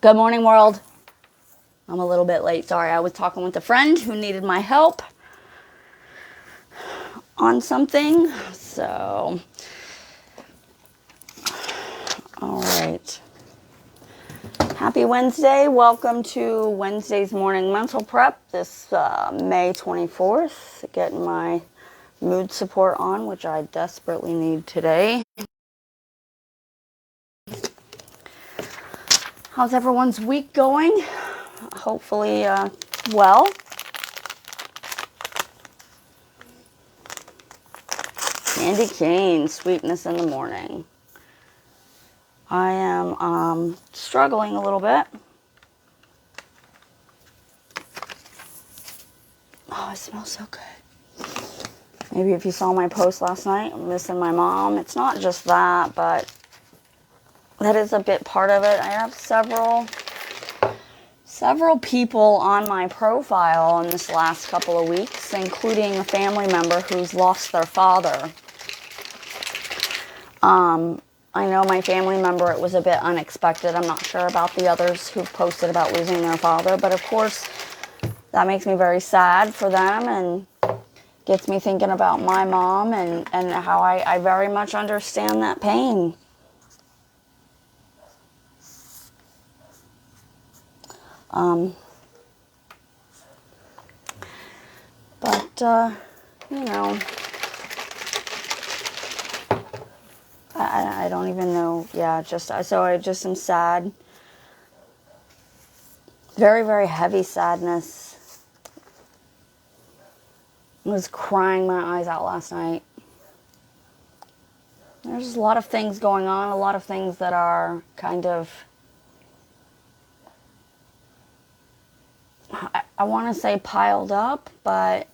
Good morning, world. I'm a little bit late. Sorry, I was talking with a friend who needed my help on something. So, all right. Happy Wednesday. Welcome to Wednesday's morning mental prep this May 24th. Getting my mood support on, which I desperately need today. How's everyone's week going? Hopefully, well. Candy cane, sweetness in the morning. I am struggling a little bit. Oh, it smells so good. Maybe if you saw my post last night, I'm missing my mom. It's not just that, but that is a bit part of it. I have several people on my profile in this last couple of weeks, including a family member who's lost their father. I know my family member, it was a bit unexpected. I'm not sure about the others who've posted about losing their father, but of course, that makes me very sad for them and gets me thinking about my mom and how I very much understand that pain. You know, I don't even know. Yeah, so I just am sad. Very, very heavy sadness. I was crying my eyes out last night. There's just a lot of things going on, a lot of things that are kind of, I want to say piled up, but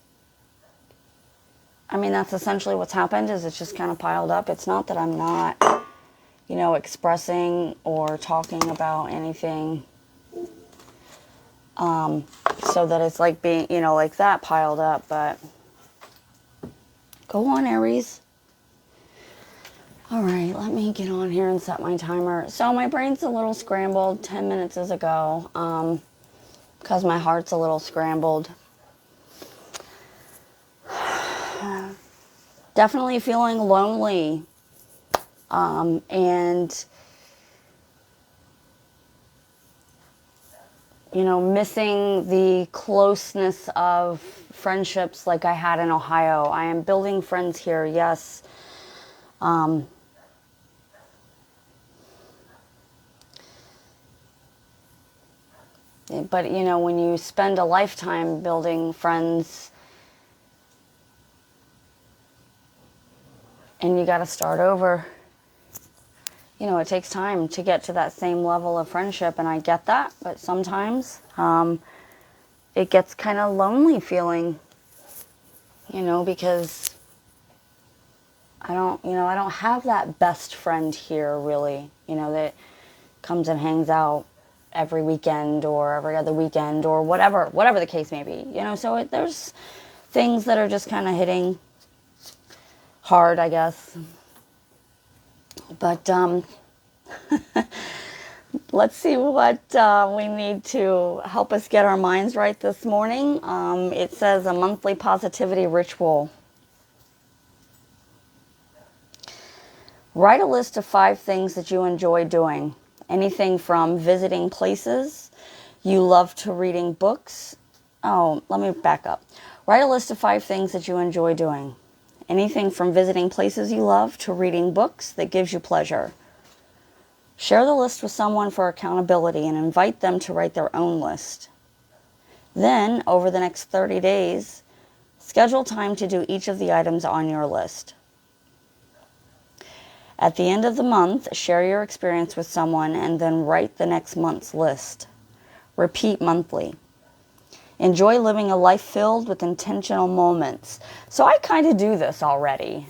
I mean, that's essentially what's happened, is it's just kind of piled up. It's not that I'm not, expressing or talking about anything, so that it's like being, like that piled up, but go on, Aries. All right, let me get on here and set my timer. So my brain's a little scrambled. 10 minutes is ago, because my heart's a little scrambled. Definitely feeling lonely, and missing the closeness of friendships like I had in Ohio. I am building friends here, yes. But when you spend a lifetime building friends and you got to start over, it takes time to get to that same level of friendship, and I get that, but sometimes it gets kind of lonely feeling, because I don't have that best friend here really, that comes and hangs out every weekend or every other weekend or whatever the case may be, so there's things that are just kind of hitting hard, I guess. But let's see what we need to help us get our minds right this morning. It says a monthly positivity ritual. Write a list of 5 things that you enjoy doing. Anything from visiting places you love to reading books. Oh, let me back up. Write a list of 5 things that you enjoy doing. Anything from visiting places you love to reading books that gives you pleasure. Share the list with someone for accountability and invite them to write their own list. Then, over the next 30 days, schedule time to do each of the items on your list. At the end of the month, share your experience with someone and then write the next month's list. Repeat monthly. Enjoy living a life filled with intentional moments. So I kind of do this already.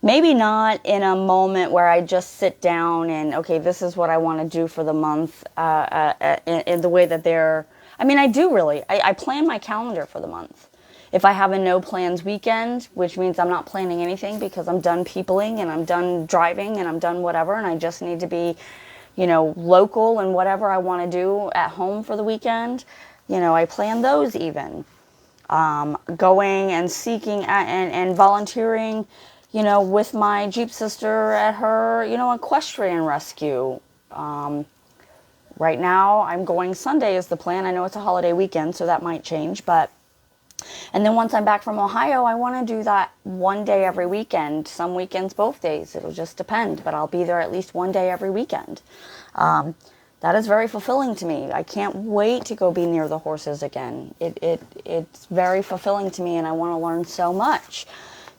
Maybe not in a moment where I just sit down and, okay, this is what I want to do for the month, in the way that I do really. I plan my calendar for the month. If I have a no plans weekend, which means I'm not planning anything because I'm done peopling and I'm done driving and I'm done whatever and I just need to be local and whatever I want to do at home for the weekend, I plan those even. Going and seeking and volunteering, with my Jeep sister at her, equestrian rescue. Right now, I'm going Sunday is the plan. I know it's a holiday weekend, so that might change. And then once I'm back from Ohio, I want to do that one day every weekend. Some weekends, both days. It'll just depend. But I'll be there at least one day every weekend. That is very fulfilling to me. I can't wait to go be near the horses again. It's very fulfilling to me, and I want to learn so much.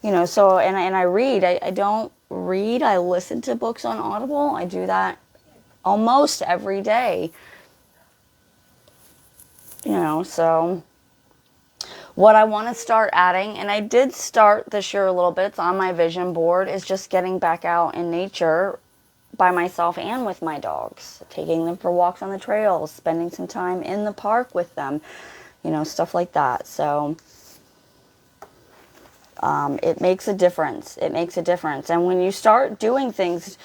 So, and I read. I don't read. I listen to books on Audible. I do that almost every day. So what I want to start adding, and I did start this year a little bit, it's on my vision board, is just getting back out in nature by myself and with my dogs, taking them for walks on the trails, spending some time in the park with them, stuff like that. So it makes a difference. It makes a difference. And when you start doing things,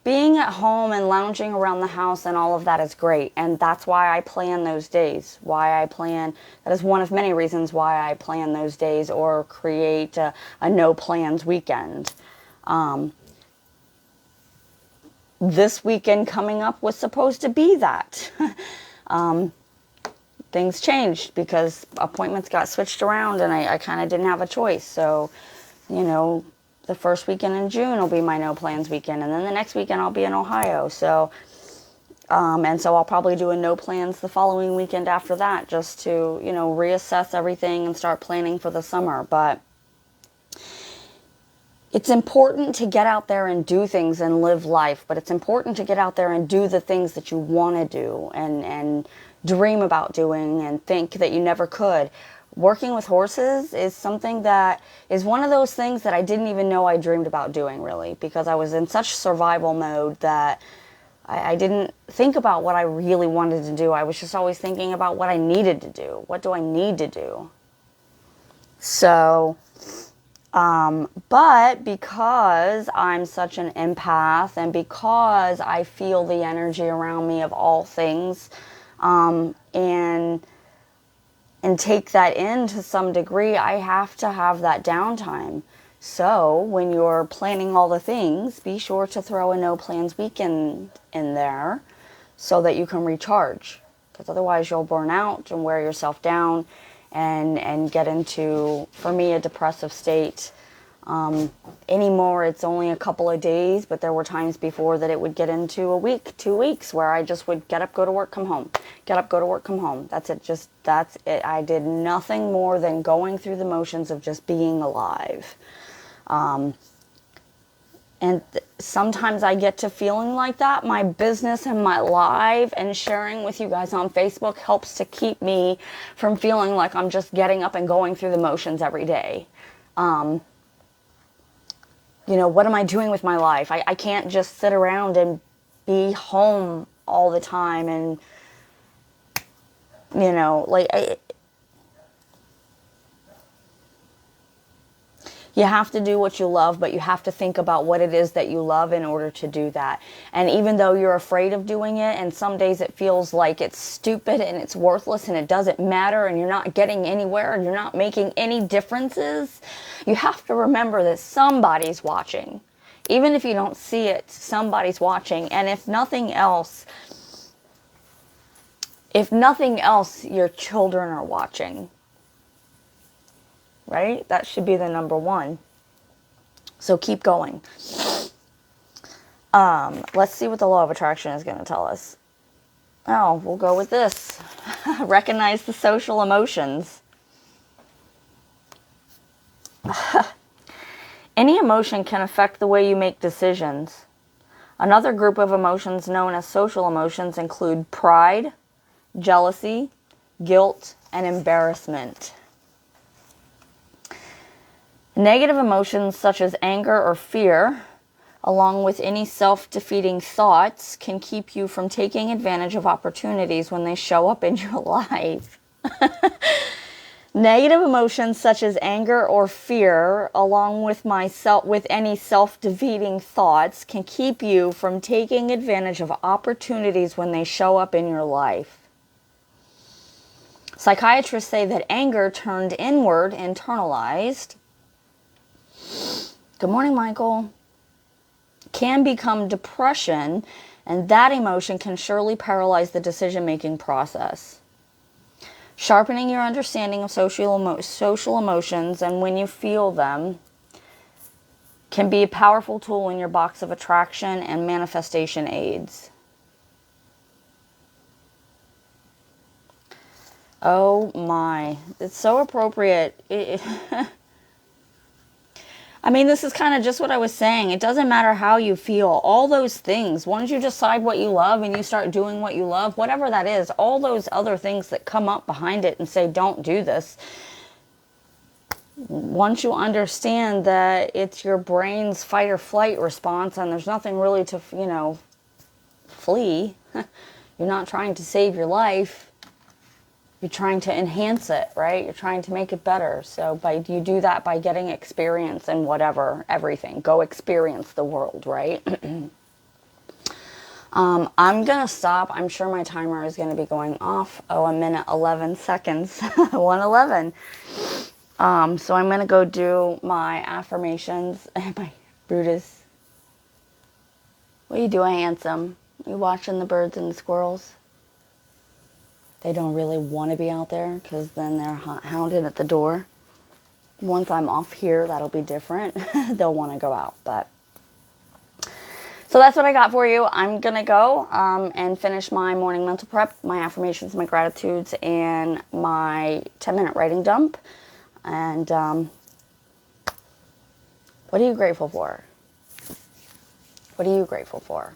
being at home and lounging around the house and all of that is great. And that's why I plan those days. That is one of many reasons why I plan those days or create a no plans weekend. This weekend coming up was supposed to be that. Things changed because appointments got switched around and I kind of didn't have a choice. So, the first weekend in June will be my no plans weekend, and then the next weekend I'll be in Ohio. So, and so I'll probably do a no plans the following weekend after that, just to, reassess everything and start planning for the summer. But it's important to get out there and do things and live life, but it's important to get out there and do the things that you want to do and dream about doing and think that you never could. Working with horses is something that is one of those things that I didn't even know I dreamed about doing, really, because I was in such survival mode that I didn't think about what I really wanted to do. I was just always thinking about what I needed to do. What do I need to do? So, but because I'm such an empath and because I feel the energy around me of all things, and take that in to some degree, I have to have that downtime. So when you're planning all the things, be sure to throw a no plans weekend in there so that you can recharge. Because otherwise you'll burn out and wear yourself down and get into, for me, a depressive state. Anymore, it's only a couple of days, but there were times before that it would get into a week, 2 weeks, where I just would get up, go to work, come home. Get up, go to work, come home. That's it. That's it. I did nothing more than going through the motions of just being alive. Sometimes I get to feeling like that. My business and my live and sharing with you guys on Facebook helps to keep me from feeling like I'm just getting up and going through the motions every day. What am I doing with my life? I can't just sit around and be home all the time and, you have to do what you love, but you have to think about what it is that you love in order to do that. And even though you're afraid of doing it, and some days it feels like it's stupid and it's worthless and it doesn't matter and you're not getting anywhere and you're not making any differences, you have to remember that somebody's watching. Even if you don't see it, somebody's watching. And if nothing else, your children are watching. Right? That should be the number one. So keep going. Let's see what the law of attraction is going to tell us. Oh, we'll go with this. Recognize the social emotions. Any emotion can affect the way you make decisions. Another group of emotions known as social emotions include pride, jealousy, guilt, and embarrassment. Negative emotions such as anger or fear, along with any self-defeating thoughts, can keep you from taking advantage of opportunities when they show up in your life. Negative emotions such as anger or fear, along with any self-defeating thoughts, can keep you from taking advantage of opportunities when they show up in your life. Psychiatrists say that anger turned inward, internalized, good morning, Michael, can become depression, and that emotion can surely paralyze the decision-making process. Sharpening your understanding of social emotions and when you feel them can be a powerful tool in your box of attraction and manifestation aids. Oh my, it's so appropriate. I mean, this is kind of just what I was saying. It doesn't matter how you feel. All those things, once you decide what you love and you start doing what you love, whatever that is, all those other things that come up behind it and say, don't do this. Once you understand that it's your brain's fight or flight response and there's nothing really to, flee, you're not trying to save your life. You're trying to enhance it, right? You're trying to make it better. So you do that by getting experience in whatever, everything. Go experience the world, right? I'm going to stop. I'm sure my timer is going to be going off. Oh, 1 minute, 11 seconds. 1:11. So I'm going to go do my affirmations. My Brutus. What are you doing, handsome? You watching the birds and the squirrels? They don't really want to be out there because then they're hounded at the door. Once I'm off here, that'll be different. They'll want to go out. But so that's what I got for you. I'm going to go and finish my morning mental prep, my affirmations, my gratitudes, and my 10-minute writing dump. And what are you grateful for? What are you grateful for?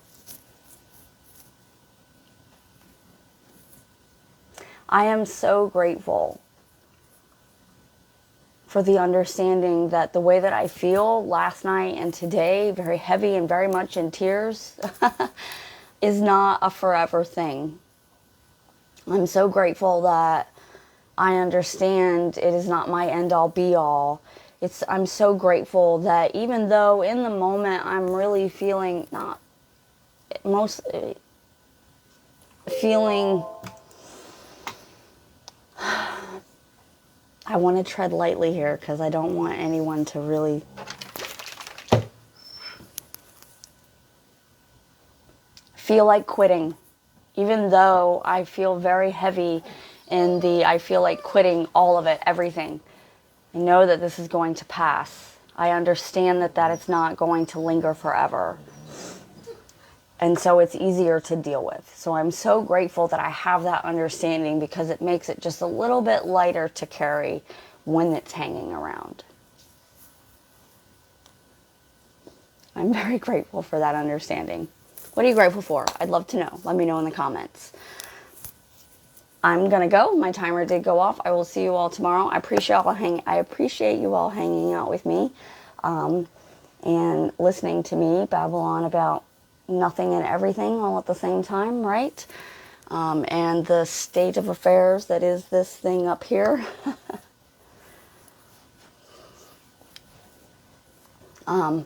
I am so grateful for the understanding that the way that I feel last night and today, very heavy and very much in tears, is not a forever thing. I'm so grateful that I understand it is not my end-all be-all. I'm so grateful that even though in the moment I'm really feeling I want to tread lightly here because I don't want anyone to really feel like quitting. Even though I feel very heavy in I feel like quitting all of it, everything. I know that this is going to pass. I understand that it's not going to linger forever. And so it's easier to deal with. So I'm so grateful that I have that understanding because it makes it just a little bit lighter to carry when it's hanging around. I'm very grateful for that understanding. What are you grateful for? I'd love to know. Let me know in the comments. I'm going to go. My timer did go off. I will see you all tomorrow. I appreciate you all hanging out with me and listening to me babble on about nothing and everything all at the same time, right? And the state of affairs that is this thing up here. I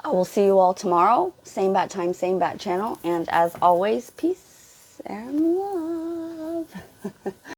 will see you all tomorrow. Same bat time, same bat channel. And as always, peace and love.